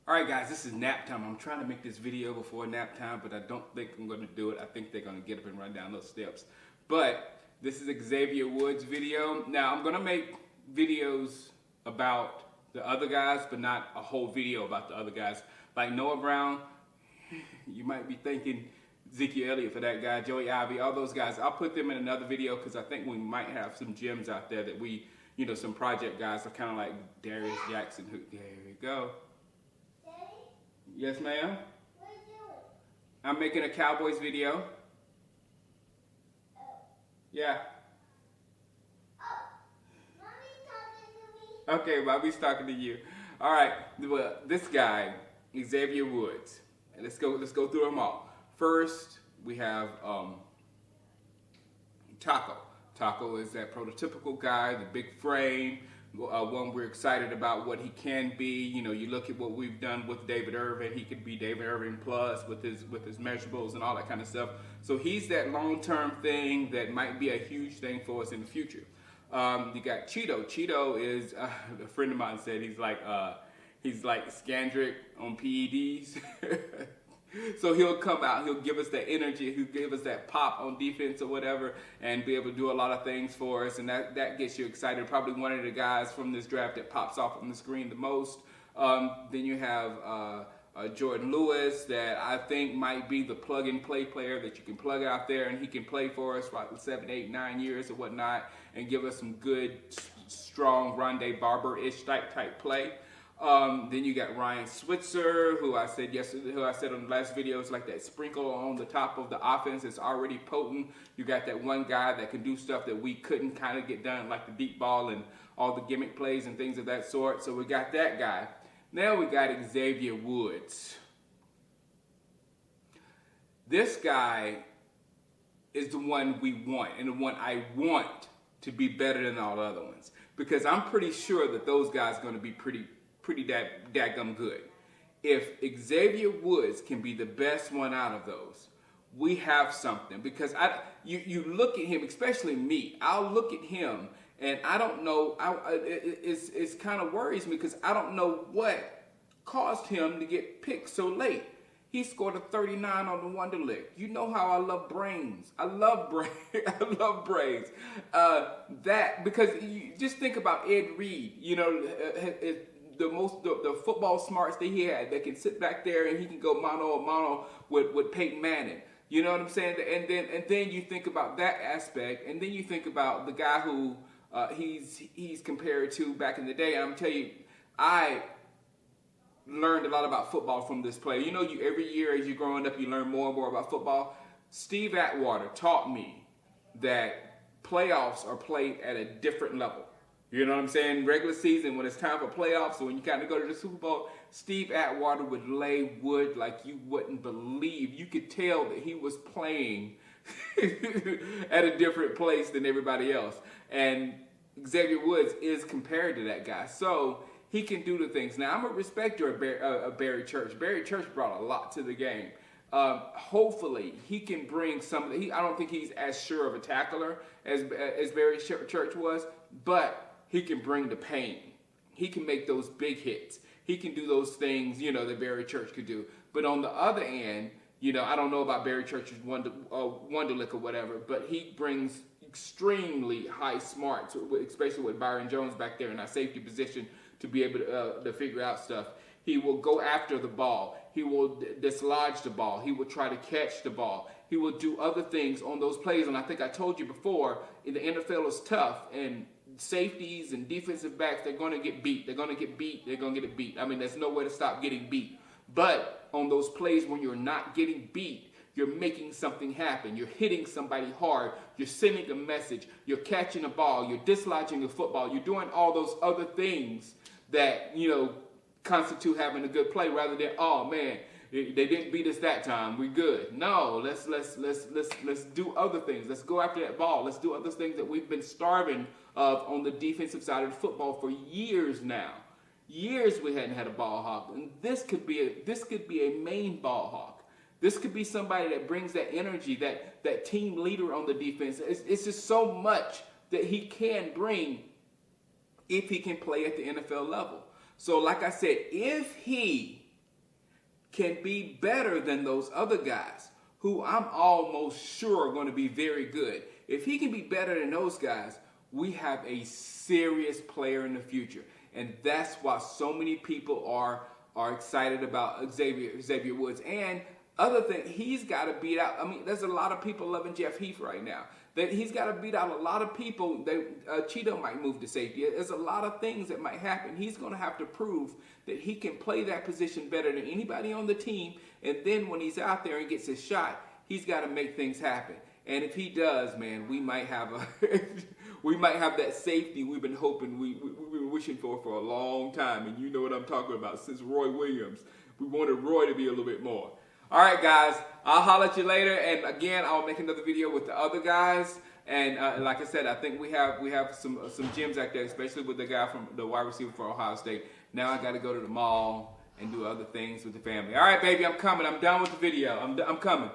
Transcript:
Alright guys, this is nap time. I'm trying to make this video before nap time, but I don't think I'm going to do it. I think they're going to get up and run down those steps. But this is Xavier Woods' video. Now I'm going to make videos about the other guys, but not a whole video about the other guys. Like Noah Brown, you might be thinking Ezekiel Elliott for that guy, Joey Ivy, all those guys. I'll put them in another video because I think we might have some gems out there that we, some project guys are kind of like Darius Jackson. There we go. Yes, ma'am? What are you doing? I'm making a Cowboys video. Oh. Yeah. Oh, Mommy's talking to me. Okay, Bobby's talking to you. All right. Well, this guy, Xavier Woods. And let's go through them all. First, we have Taco. Taco is that prototypical guy, the big frame. One we're excited about what he can be. You look at what we've done with David Irvin. He could be David Irvin plus with his measurables and all that kind of stuff. So he's that long-term thing that might be a huge thing for us in the future. You got Cheeto. Cheeto is a friend of mine said he's like Scandrick on PEDs. So he'll come out, he'll give us that energy, he'll give us that pop on defense or whatever, and be able to do a lot of things for us, and that gets you excited. Probably one of the guys from this draft that pops off on the screen the most. Then you have Jordan Lewis, that I think might be the plug-and-play player that you can plug out there, and he can play for us for like 7, 8, 9 years or whatnot, and give us some good, strong Rondé Barber-ish type play. Then you got Ryan Switzer, who I said on the last video is like that sprinkle on the top of the offense. It's already potent. You got that one guy that can do stuff that we couldn't kind of get done, like the deep ball and all the gimmick plays and things of that sort. So we got that guy. Now we got Xavier Woods. This guy is the one we want, and the one I want to be better than all the other ones, because I'm pretty sure that those guys are going to be pretty dadgum good. If Xavier Woods can be the best one out of those, we have something. Because you look at him, especially me, I'll look at him and I don't know, it's kind of worries me because I don't know what caused him to get picked so late. He scored a 39 on the Wonderlic. You know how I love brains. I love brains. I love brains. Because you just think about Ed Reed, the football smarts that he had, that can sit back there and he can go mano a mano with Peyton Manning. You know what I'm saying? And then you think about that aspect, and then you think about the guy who he's compared to back in the day. And I'm telling you, I learned a lot about football from this player. Every year as you're growing up, you learn more and more about football. Steve Atwater taught me that playoffs are played at a different level. You know what I'm saying? Regular season, when it's time for playoffs, so when you kind of go to the Super Bowl, Steve Atwater would lay wood like you wouldn't believe. You could tell that he was playing at a different place than everybody else. And Xavier Woods is compared to that guy. So he can do the things. Now, I'm a respecter of Barry Church. Barry Church brought a lot to the game. Hopefully, he can bring some. I don't think he's as sure of a tackler as Barry Church was, but he can bring the pain. He can make those big hits. He can do those things, that Barry Church could do. But on the other end, I don't know about Barry Church's Wonderlic or whatever, but he brings extremely high smarts, especially with Byron Jones back there in our safety position, to be able to figure out stuff. He will go after the ball. He will dislodge the ball. He will try to catch the ball. He will do other things on those plays. And I think I told you before, in the NFL is tough, and safeties and defensive backs, they're going to get beat. They're going to get beat. They're going to get beat. I mean, there's no way to stop getting beat. But on those plays when you're not getting beat, you're making something happen. You're hitting somebody hard. You're sending a message. You're catching a ball. You're dislodging a football. You're doing all those other things that, constitute having a good play, rather than, oh man, they didn't beat us that time, we're good. No, let's do other things. Let's go after that ball. Let's do other things that we've been starving of on the defensive side of the football for years now. Years we hadn't had a ball hawk, and this could be a main ball hawk. This could be somebody that brings that energy, that team leader on the defense. It's just so much that he can bring if he can play at the NFL level. So like I said, if he can be better than those other guys who I'm almost sure are going to be very good. If he can be better than those guys, we have a serious player in the future. And that's why so many people are excited about Xavier Woods. And other thing, he's got to beat out. I mean, there's a lot of people loving Jeff Heath right now. That he's got to beat out a lot of people. Cheeto might move to safety. There's a lot of things that might happen. He's going to have to prove that he can play that position better than anybody on the team. And then when he's out there and gets his shot, he's got to make things happen. And if he does, man, we might have that safety we've been hoping, we've been wishing for a long time. And you know what I'm talking about. Since Roy Williams, we wanted Roy to be a little bit more. All right, guys, I'll holler at you later. And again, I'll make another video with the other guys. And like I said, I think we have some gems out there, especially with the guy from the wide receiver for Ohio State. Now I got to go to the mall and do other things with the family. All right, baby, I'm coming. I'm done with the video. I'm coming.